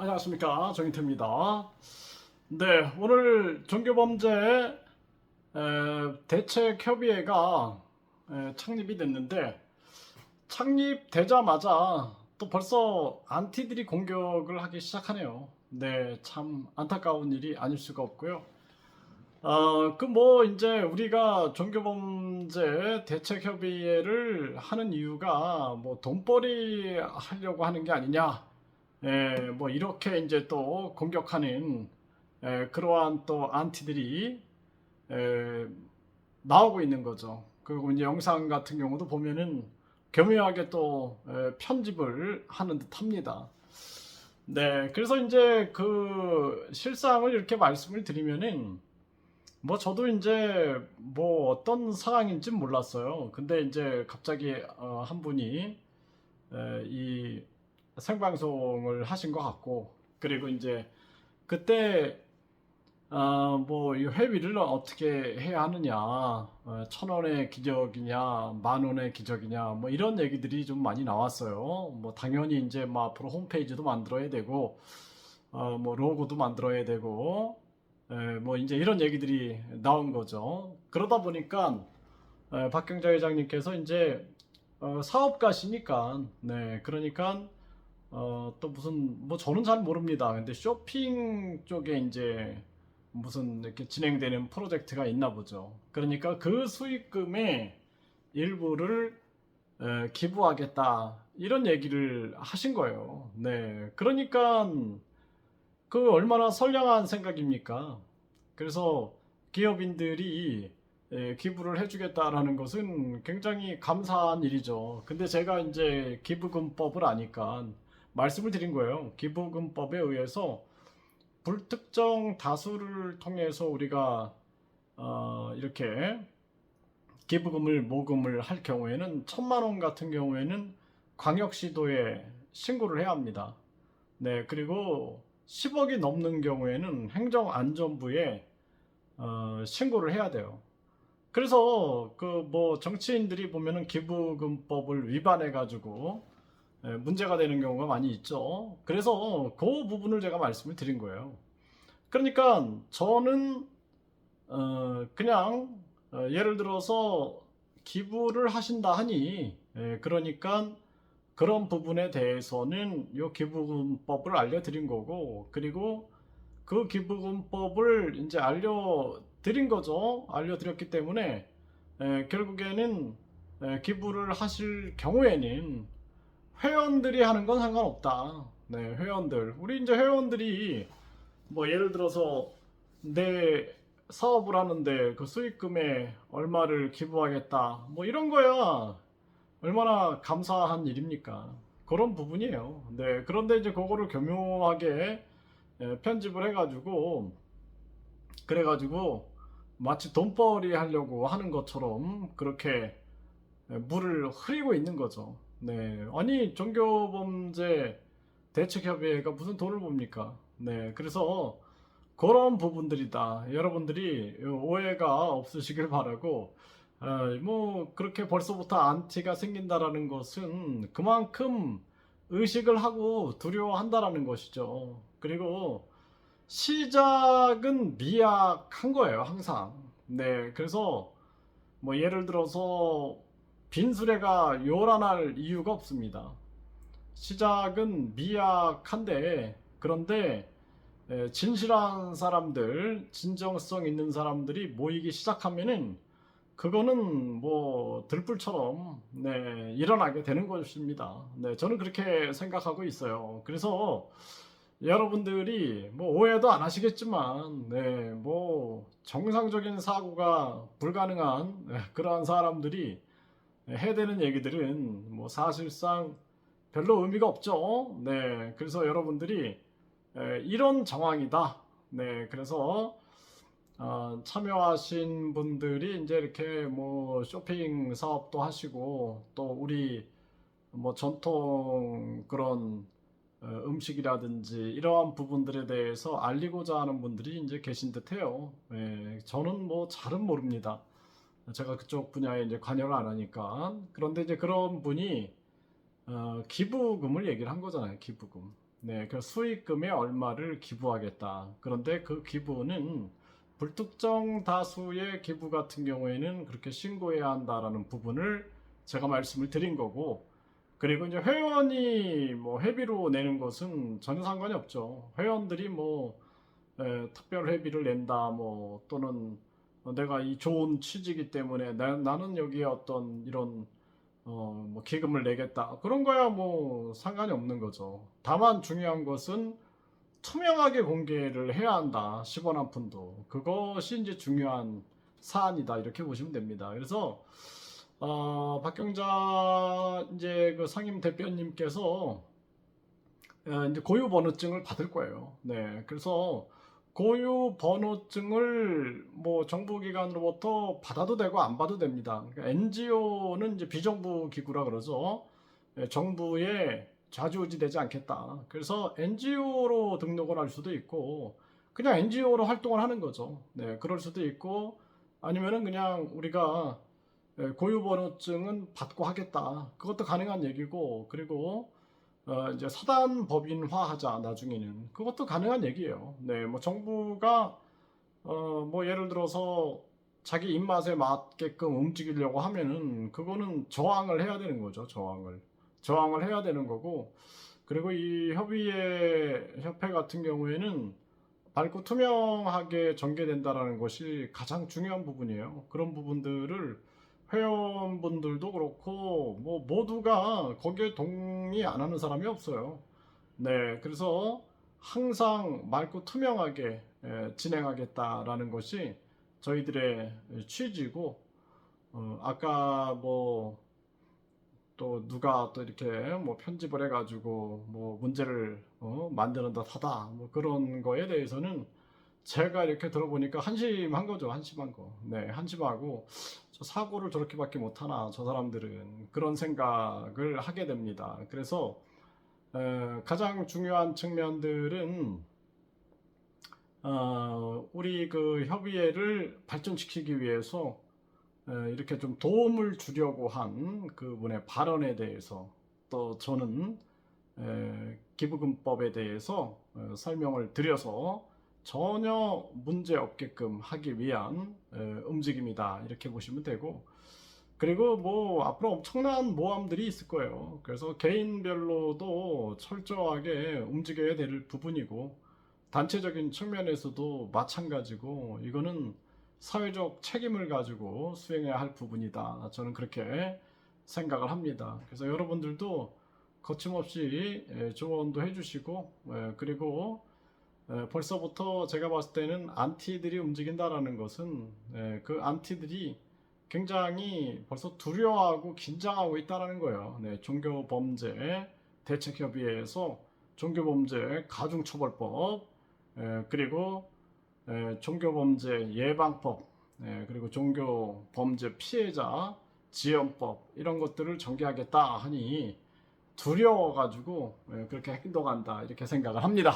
안녕하십니까, 정인태입니다. 네, 오늘 종교범죄 대책협의회가 창립이 됐는데, 창립되자마자 또 벌써 안티들이 공격을 하기 시작하네요. 네, 참 안타까운 일이 아닐 수가 없고요. 이제 우리가 종교범죄 대책협의회를 하는 이유가 돈벌이 하려고 하는 게 아니냐, 이렇게 이제 또 공격하는 그러한 또 안티들이 에, 나오고 있는 거죠. 그리고 이제 영상 같은 경우도 보면은 교묘하게 또 편집을 하는 듯 합니다. 네, 그래서 이제 그 실상을 이렇게 말씀을 드리면은 저도 이제 어떤 상황인지 몰랐어요. 근데 이제 갑자기 한 분이 이 생방송을 하신 것 같고, 그리고 이제 그때 이 회비를 어떻게 해야 하느냐, 1,000원의 기적이냐, 10,000원의 기적이냐, 이런 얘기들이 좀 많이 나왔어요. 당연히 이제 앞으로 홈페이지도 만들어야 되고, 로고도 만들어야 되고, 이제 이런 얘기들이 나온 거죠. 그러다 보니까 박경자 회장님께서 이제 사업가시니까, 네, 그러니까 또 무슨 저는 잘 모릅니다. 근데 쇼핑 쪽에 이제 무슨 이렇게 진행되는 프로젝트가 있나 보죠. 그러니까 그 수익금의 일부를 기부하겠다, 이런 얘기를 하신 거예요. 네, 그러니까 그 얼마나 선량한 생각입니까? 그래서 기업인들이 기부를 해주겠다라는 것은 굉장히 감사한 일이죠. 근데 제가 이제 기부금법을 아니까 말씀을 드린 거예요. 기부금법에 의해서 불특정 다수를 통해서 우리가 이렇게 기부금을 모금을 할 경우에는 1,000만 원 같은 경우에는 광역시도에 신고를 해야 합니다. 네, 그리고 10억이 넘는 경우에는 행정안전부에 신고를 해야 돼요. 그래서 정치인들이 보면은 기부금법을 위반해 가지고 문제가 되는 경우가 많이 있죠. 그래서 그 부분을 제가 말씀을 드린 거예요. 그러니까 저는 그냥 예를 들어서 기부를 하신다 하니, 그러니까 그런 부분에 대해서는 요 기부금법을 알려드린 거고, 그리고 그 기부금법을 이제 알려드린 거죠. 알려드렸기 때문에 결국에는 기부를 하실 경우에는 회원들이 하는 건 상관없다. 네, 회원들. 우리 이제 회원들이 예를 들어서 내 사업을 하는데 그 수익금에 얼마를 기부하겠다, 이런 거야 얼마나 감사한 일입니까? 그런 부분이에요. 네, 그런데 이제 그거를 교묘하게 편집을 해가지고, 그래가지고 마치 돈벌이 하려고 하는 것처럼 그렇게 물을 흐리고 있는 거죠. 네, 아니 종교범죄 대책협의회가 무슨 돈을 봅니까? 네, 그래서 그런 부분들이다. 여러분들이 오해가 없으시길 바라고, 그렇게 벌써부터 안티가 생긴다라는 것은 그만큼 의식을 하고 두려워한다라는 것이죠. 그리고 시작은 미약한 거예요, 항상. 네, 그래서 예를 들어서 빈수레가 요란할 이유가 없습니다. 시작은 미약한데, 그런데 진실한 사람들, 진정성 있는 사람들이 모이기 시작하면은 그거는 들불처럼, 네, 일어나게 되는 것입니다. 네, 저는 그렇게 생각하고 있어요. 그래서 여러분들이 오해도 안 하시겠지만, 네, 정상적인 사고가 불가능한 그러한 사람들이 해대는 얘기들은 사실상 별로 의미가 없죠. 네, 그래서 여러분들이 이런 정황이다. 네, 그래서 참여하신 분들이 이제 이렇게 쇼핑 사업도 하시고, 또 우리 전통 그런 음식이라든지 이러한 부분들에 대해서 알리고자 하는 분들이 이제 계신 듯해요. 저는 잘은 모릅니다. 제가 그쪽 분야에 이제 관여를 안 하니까. 그런데 이제 그런 분이 기부금을 얘기를 한 거잖아요. 기부금. 네, 그 수익금의 얼마를 기부하겠다. 그런데 그 기부는 불특정 다수의 기부 같은 경우에는 그렇게 신고해야 한다라는 부분을 제가 말씀을 드린 거고, 그리고 이제 회원이 뭐 회비로 내는 것은 전혀 상관이 없죠. 회원들이 뭐 특별 회비를 낸다, 뭐 또는 내가 이 좋은 취지이기 때문에 나는 여기에 어떤 이런 뭐 기금을 내겠다, 그런 거야 뭐 상관이 없는 거죠. 다만 중요한 것은 투명하게 공개를 해야 한다. 10원 한 푼도. 그것이 이제 중요한 사안이다. 이렇게 보시면 됩니다. 그래서 박경자 이제 그 상임 대표님께서 이제 고유 번호증을 받을 거예요. 네, 그래서 고유 번호증을 뭐 정부기관으로부터 받아도 되고 안 받아도 됩니다. 그러니까 NGO는 이제 비정부 기구라 그러죠. 정부에 좌지우지되지 않겠다. 그래서 NGO로 등록을 할 수도 있고 그냥 NGO로 활동을 하는 거죠. 네, 그럴 수도 있고 아니면은 그냥 우리가 고유 번호증은 받고 하겠다. 그것도 가능한 얘기고, 그리고 이제 사단 법인화하자 나중에는, 그것도 가능한 얘기예요. 네, 뭐 정부가 뭐 예를 들어서 자기 입맛에 맞게끔 움직이려고 하면은 그거는 저항을 해야 되는 거죠. 저항을 해야 되는 거고, 그리고 이 협회 같은 경우에는 밝고 투명하게 전개된다라는 것이 가장 중요한 부분이에요. 그런 부분들을 회원분들도 그렇고 뭐 모두가 거기에 동의 안 하는 사람이 없어요. 네, 그래서 항상 맑고 투명하게 진행하겠다라는 것이 저희들의 취지고, 아까 뭐 또 누가 또 이렇게 뭐 편집을 해가지고 뭐 문제를 만드는 듯하다 뭐 그런 거에 대해서는 제가 이렇게 들어보니까 한심한 거죠. 한심한 거. 네, 한심하고 저 사고를 저렇게밖에 못하나 저 사람들은, 그런 생각을 하게 됩니다. 그래서 가장 중요한 측면들은 우리 그 협의회를 발전시키기 위해서 이렇게 좀 도움을 주려고 한 그분의 발언에 대해서, 또 저는 기부금법에 대해서 설명을 드려서 전혀 문제 없게끔 하기 위한 움직임이다, 이렇게 보시면 되고, 그리고 뭐 앞으로 엄청난 모함들이 있을 거예요. 그래서 개인별로도 철저하게 움직여야 될 부분이고, 단체적인 측면에서도 마찬가지고, 이거는 사회적 책임을 가지고 수행해야 할 부분이다. 저는 그렇게 생각을 합니다. 그래서 여러분들도 거침없이 조언도 해주시고, 그리고 벌써부터 제가 봤을 때는 안티들이 움직인다라는 것은 그 안티들이 굉장히 벌써 두려워하고 긴장하고 있다는 거예요. 네, 종교범죄 대책협의회에서 종교범죄 가중처벌법, 그리고 종교범죄 예방법, 그리고 종교범죄 피해자 지원법, 이런 것들을 전개하겠다 하니 두려워가지고 그렇게 행동한다, 이렇게 생각을 합니다.